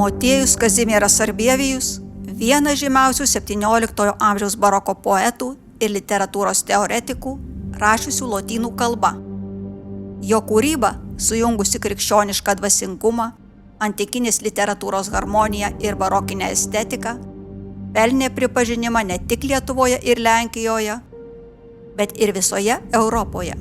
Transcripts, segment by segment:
Motiejus Kazimieras Sarbievijus – vienas žymiausių 17 amžiaus baroko poetų ir literatūros teoretikų, rašiusių lotynų kalba. Jo kūryba, sujungusi krikščionišką dvasingumą, antikinės literatūros harmoniją ir barokinę estetiką, pelnė pripažinimą ne tik Lietuvoje ir Lenkijoje, bet ir visoje Europoje.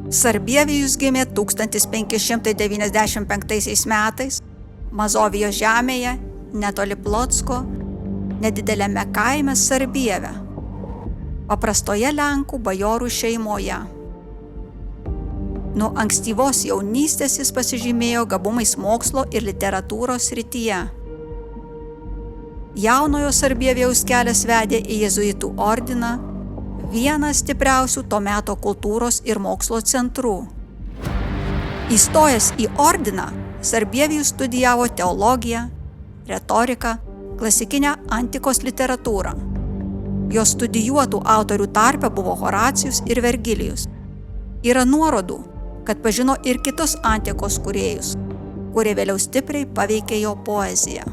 Sarbievijus gimė 1595 metais Mazovijos žemėje, netoli Plocko, nedideliame kaime Sarbieve, paprastoje Lenkų bajorų šeimoje. Nuo ankstyvos jaunystės jis pasižymėjo gabumais mokslo ir literatūros srityje. Jaunojo Sarbievijaus kelias vedė į jėzuitų ordiną, vienas stipriausių to meto kultūros ir mokslo centrų. Įstojęs į ordiną, Sarbievijus studijavo teologiją, retoriką, klasikinę antikos literatūrą. Jo studijuotų autorių tarpe buvo Horacijus ir Vergilijus. Yra nuorodų, kad pažino ir kitus antikos kūrėjus, kurie vėliau stipriai paveikė jo poeziją.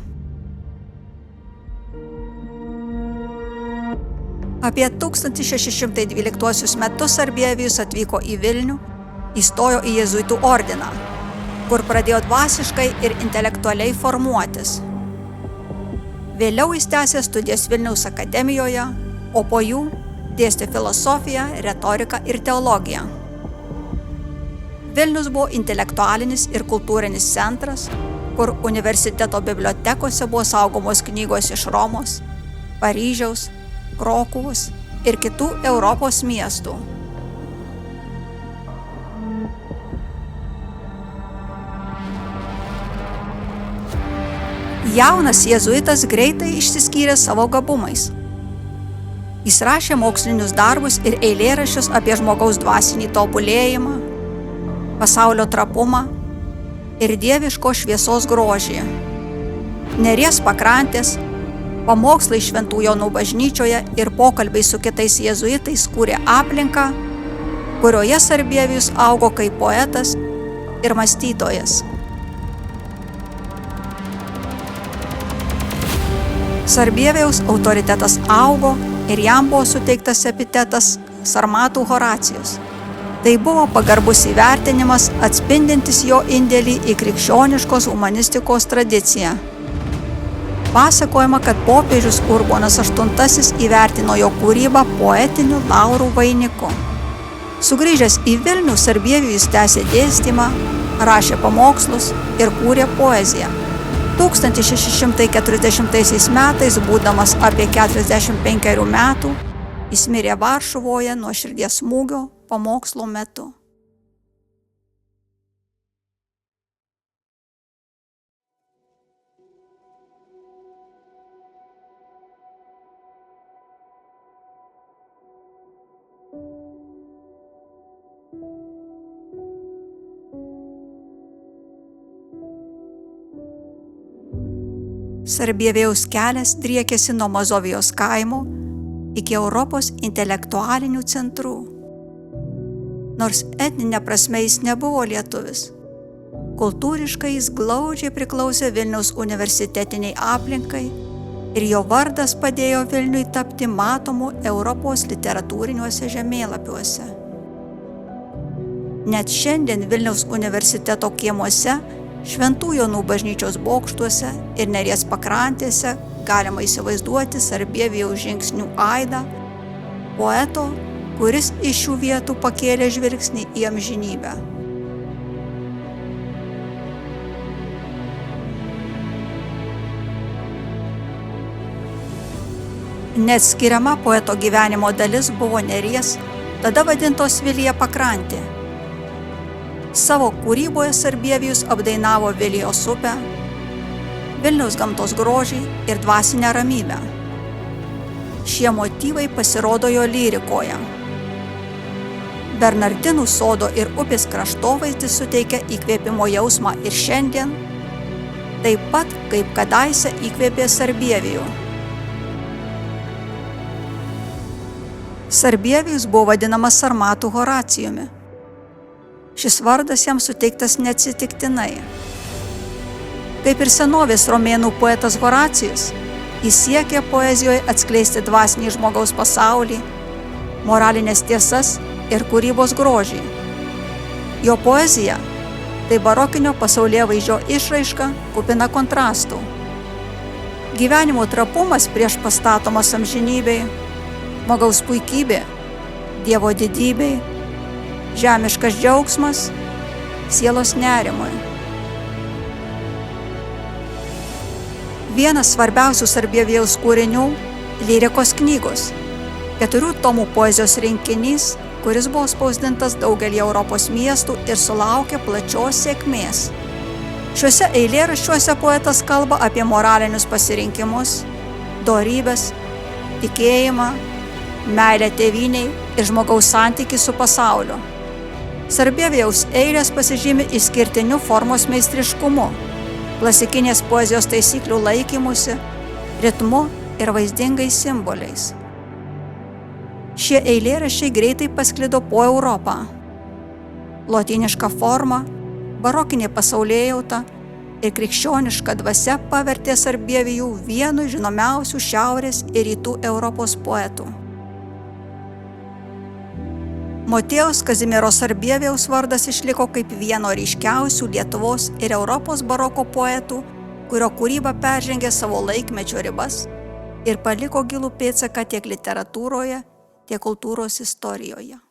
Apie 1612 metus Sarbievijus atvyko į Vilnių, įstojo į jėzuitų ordiną, kur pradėjo dvasiškai ir intelektualiai formuotis. Vėliau jis tęsė studijas Vilniaus akademijoje, o po jų dėstė filosofiją, retoriką ir teologiją. Vilnius buvo intelektualinis ir kultūrinis centras, kur universiteto bibliotekose buvo saugomos knygos iš Romos, Paryžiaus, Krokuvos ir kitų Europos miestų. Jaunas jėzuitas greitai išsiskyrė savo gabumais. Jis rašė mokslinius darbus ir eilėraščius apie žmogaus dvasinį tobulėjimą, pasaulio trapumą ir dieviško šviesos grožį. Neries pakrantės, pamokslai Šventų Jonų bažnyčioje ir pokalbiai su kitais jėzuitais kūrė aplinką, kurioje Sarbievijus augo kaip poetas ir mąstytojas. Sarbievijaus autoritetas augo ir jam buvo suteiktas epitetas Sarmatų Horacijus. Tai buvo pagarbus įvertinimas atspindintis jo indėlį į krikščioniškos humanistikos tradiciją. Pasakojama, kad popiežius Urbonas VIII įvertino jo kūrybą poetiniu laurų vainiku. Sugrįžęs į Vilnių, Sarbievijus tęsė dėstymą, rašė pamokslus ir kūrė poeziją. 1640 metais, būdamas apie 45 metų, jis mirė Varšuvoje nuo širdies smūgio pamokslo metu. Sarbievijaus kelias driekėsi nuo Mazovijos kaimo iki Europos intelektualinių centrų. Nors etninė prasme jis nebuvo lietuvis, kultūriškai jis glaudžiai priklausė Vilniaus universitetiniai aplinkai ir jo vardas padėjo Vilniui tapti matomu Europos literatūriniuose žemėlapiuose. Net šiandien Vilniaus universiteto kiemuose, Šventų Jonų bažnyčios bokštuose ir Neries pakrantėse galima įsivaizduoti Sarbievijaus žingsnių aidą, poeto, kuris iš šių vietų pakėlė žvilgsnį į amžinybę. Neatskiriama poeto gyvenimo dalis buvo Neries, tada vadintos Vilija pakrantė. Savo kūryboje Sarbievijus apdainavo Vilijos upę, Vilniaus gamtos grožį ir dvasinę ramybę. Šie motyvai pasirodo jo lyrikoje. Bernardinų sodo ir upės kraštovaizdis suteikia įkvėpimo jausmą ir šiandien, taip pat kaip kadaise įkvėpė Sarbievijų. Sarbievijus buvo vadinamas Sarmatų Horacijumi. Šis vardas jam suteiktas neatsitiktinai. Kaip ir senovės romėnų poetas Horacijus, jis siekė poezijoje atskleisti dvasinį žmogaus pasaulį, moralinės tiesas ir kūrybos grožį. Jo poezija – tai barokinio pasaulėvaizdžio išraiška kupina kontrastų. Gyvenimo trapumas prieš pastatomas amžinybei, žmogaus puikybė, Dievo didybei, žemiškas džiaugsmas, sielos nerimui. Vienas svarbiausių Sarbievijaus kūrinių – lyrikos knygos, 4 tomų poezijos rinkinys, kuris buvo spausdintas daugelį Europos miestų ir sulaukė plačios sėkmės. Šiuose eilėraščiuose poetas kalba apie moralinius pasirinkimus, dorybes, tikėjimą, meilę tėvynei ir žmogaus santykį su pasauliu. Sarbievijaus eilės pasižymi išskirtiniu formos meistriškumu, klasikinės poezijos taisyklių laikymusi, ritmu ir vaizdingais simboliais. Šie eilėraščiai greitai pasklido po Europą. Lotyniška forma, barokinė pasaulėjauta ir krikščioniška dvasia pavertė Sarbievijų vienu žinomiausių Šiaurės ir Rytų Europos poetų. Motiejaus Kazimiero Sarbievijaus vardas išliko kaip vieno ryškiausių Lietuvos ir Europos baroko poetų, kurio kūryba peržengė savo laikmečio ribas ir paliko gilų pėdsaką tiek literatūroje, tiek kultūros istorijoje.